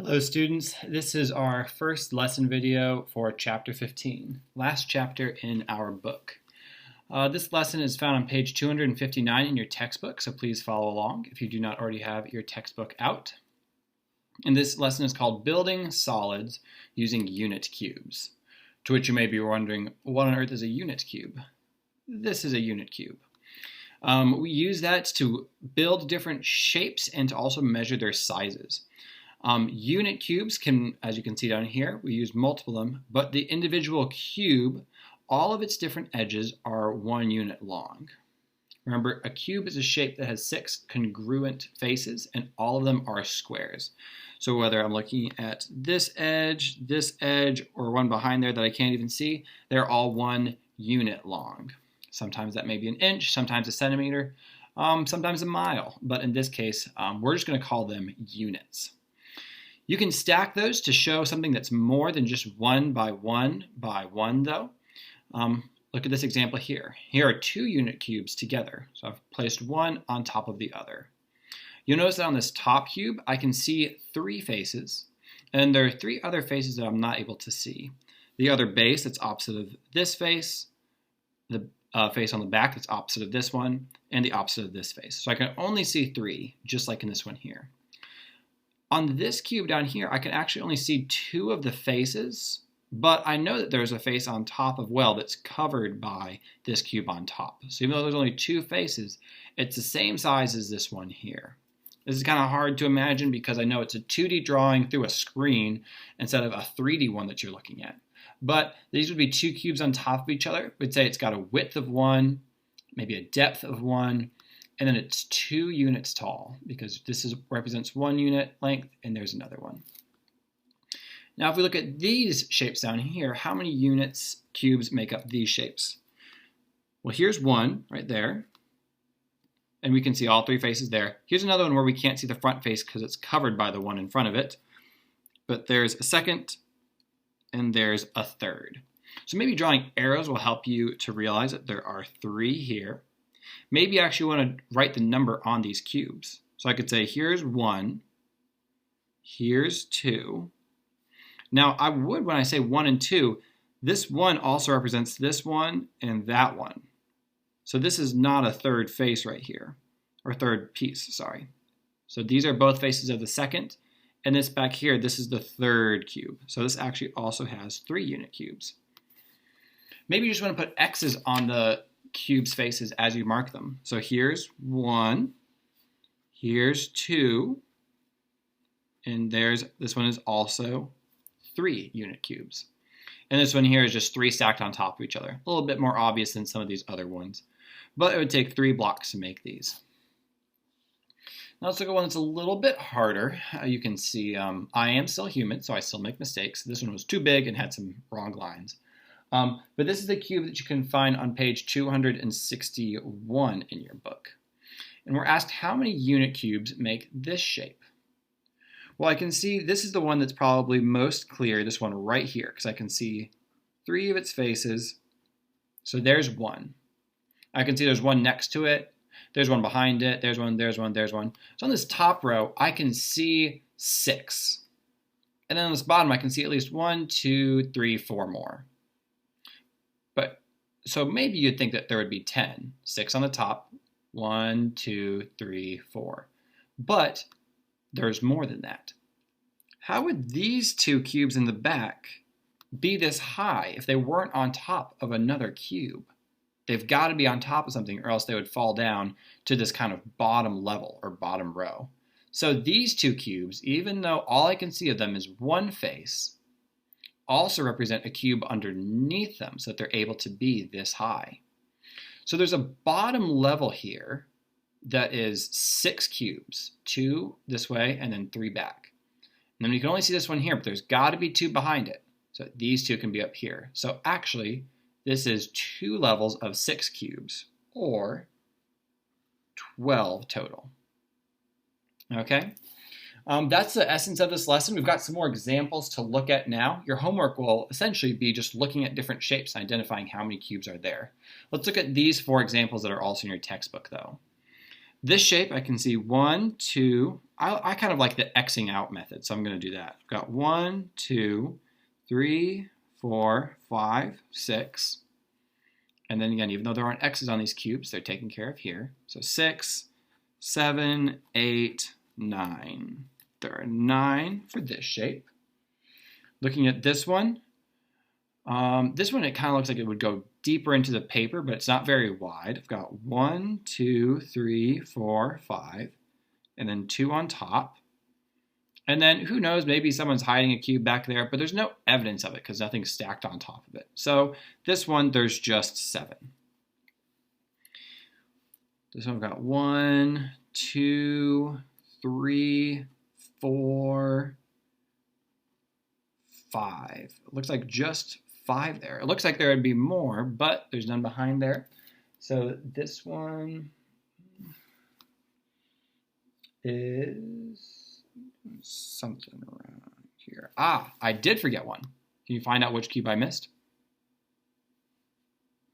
Hello students, this is our first lesson video for chapter 15, last chapter in our book. This lesson is found on page 259 in your textbook, so please follow along if you do not already have your textbook out. And this lesson is called Building Solids Using Unit Cubes, to which you may be wondering, what on earth is a unit cube? This is a unit cube. We use that to build different shapes and to also measure their sizes. Unit cubes can, as you can see down here, we use multiple of them, but the individual cube, all of its different edges are 1 unit long. Remember, a cube is a shape that has 6 congruent faces, and all of them are squares. So whether I'm looking at this edge, or one behind there that I can't even see, they're all 1 unit long. Sometimes that may be an inch, sometimes a centimeter, sometimes a mile, but in this case, we're just going to call them units. You can stack those to show something that's more than just 1 by 1 by 1 though. Look at this example here. Here are 2 unit cubes together. So I've placed one on top of the other. You'll notice that on this top cube, I can see 3 faces, and there are 3 other faces that I'm not able to see. The other base that's opposite of this face, the face on the back that's opposite of this one, and the opposite of this face. So I can only see 3, just like in this one here. On this cube down here, I can actually only see 2 of the faces, but I know that there's a face on top of well that's covered by this cube on top. So even though there's only 2 faces, it's the same size as this one here. This is kind of hard to imagine because I know it's a 2D drawing through a screen instead of a 3D one that you're looking at. But these would be 2 cubes on top of each other. We'd say it's got a width of 1, maybe a depth of 1, and then it's 2 units tall because this represents 1 unit length and there's another one. Now if we look at these shapes down here, how many units cubes make up these shapes? Well, here's one right there, and we can see all 3 faces there. Here's another one where we can't see the front face because it's covered by the one in front of it, but there's a second and there's a third. So maybe drawing arrows will help you to realize that there are 3 here. Maybe you actually want to write the number on these cubes. So I could say here's 1, here's 2. Now I would, when I say 1 and 2, this 1 also represents this one and that one. So this is not a third face right here, or third piece, sorry. So these are both faces of the second, and this back here, this is the third cube. So this actually also has 3 unit cubes. Maybe you just want to put X's on the cubes faces as you mark them. So here's 1, here's 2, and this one is also 3 unit cubes. And this one here is just 3 stacked on top of each other. A little bit more obvious than some of these other ones. But it would take 3 blocks to make these. Now let's look at one that's a little bit harder. You can see I am still human, so I still make mistakes. This one was too big and had some wrong lines. But this is the cube that you can find on page 261 in your book. And we're asked how many unit cubes make this shape. Well, I can see this is the one that's probably most clear, this one right here, because I can see 3 of its faces. So there's 1. I can see there's 1 next to it. There's 1 behind it. There's 1, there's 1, there's 1. So on this top row, I can see 6. And then on this bottom, I can see at least 1, 2, 3, 4 more. So maybe you'd think that there would be 10. 6 on the top, 1, 2, 3, 4. But there's more than that. How would these 2 cubes in the back be this high if they weren't on top of another cube? They've got to be on top of something or else they would fall down to this kind of bottom level or bottom row. So these 2 cubes, even though all I can see of them is 1 face, also represent a cube underneath them so that they're able to be this high. So there's a bottom level here that is 6 cubes, 2 this way and then 3 back. And then you can only see this one here, but there's got to be 2 behind it. So these 2 can be up here. So actually, this is 2 levels of 6 cubes, or 12 total. Okay? That's the essence of this lesson. We've got some more examples to look at now. Your homework will essentially be just looking at different shapes and identifying how many cubes are there. Let's look at these 4 examples that are also in your textbook, though. This shape, I can see 1, 2. I kind of like the Xing out method, so I'm going to do that. I've got 1, 2, 3, 4, 5, 6. And then again, even though there aren't X's on these cubes, they're taken care of here. So 6, 7, 8, 9. There are 9 for this shape. Looking at this one it kind of looks like it would go deeper into the paper, but it's not very wide. I've got 1, 2, 3, 4, 5, and then 2 on top. And then who knows, maybe someone's hiding a cube back there, but there's no evidence of it because nothing's stacked on top of it. So this one, there's just 7. This one, I've got 1, 2, 3, 4, 5. It looks like just 5 there. It looks like there would be more, but there's none behind there. So this one is something around here. I did forget one. Can you find out which cube I missed?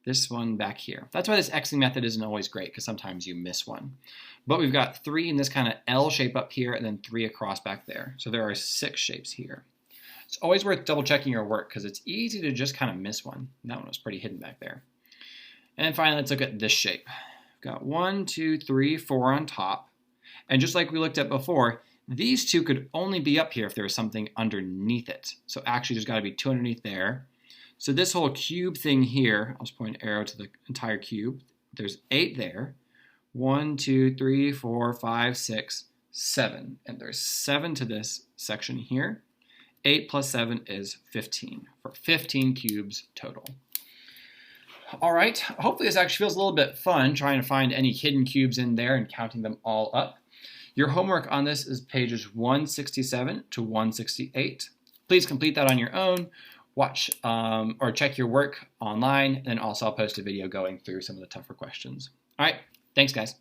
This one back here. That's why this Xing method isn't always great, because sometimes you miss one. But we've got 3 in this kind of L shape up here, and then 3 across back there. So there are 6 shapes here. It's always worth double checking your work because it's easy to just kind of miss one. That one was pretty hidden back there. And finally, let's look at this shape. We've got 1, 2, 3, 4 on top. And just like we looked at before, these 2 could only be up here if there was something underneath it. So actually, there's got to be 2 underneath there. So this whole cube thing here, I'll just point an arrow to the entire cube. There's 8 there. 1, 2, 3, 4, 5, 6, 7. And there's 7 to this section here. 8 plus 7 is 15, for 15 cubes total. All right, hopefully this actually feels a little bit fun, trying to find any hidden cubes in there and counting them all up. Your homework on this is pages 167 to 168. Please complete that on your own, watch or check your work online, and also I'll post a video going through some of the tougher questions. All right, thanks guys.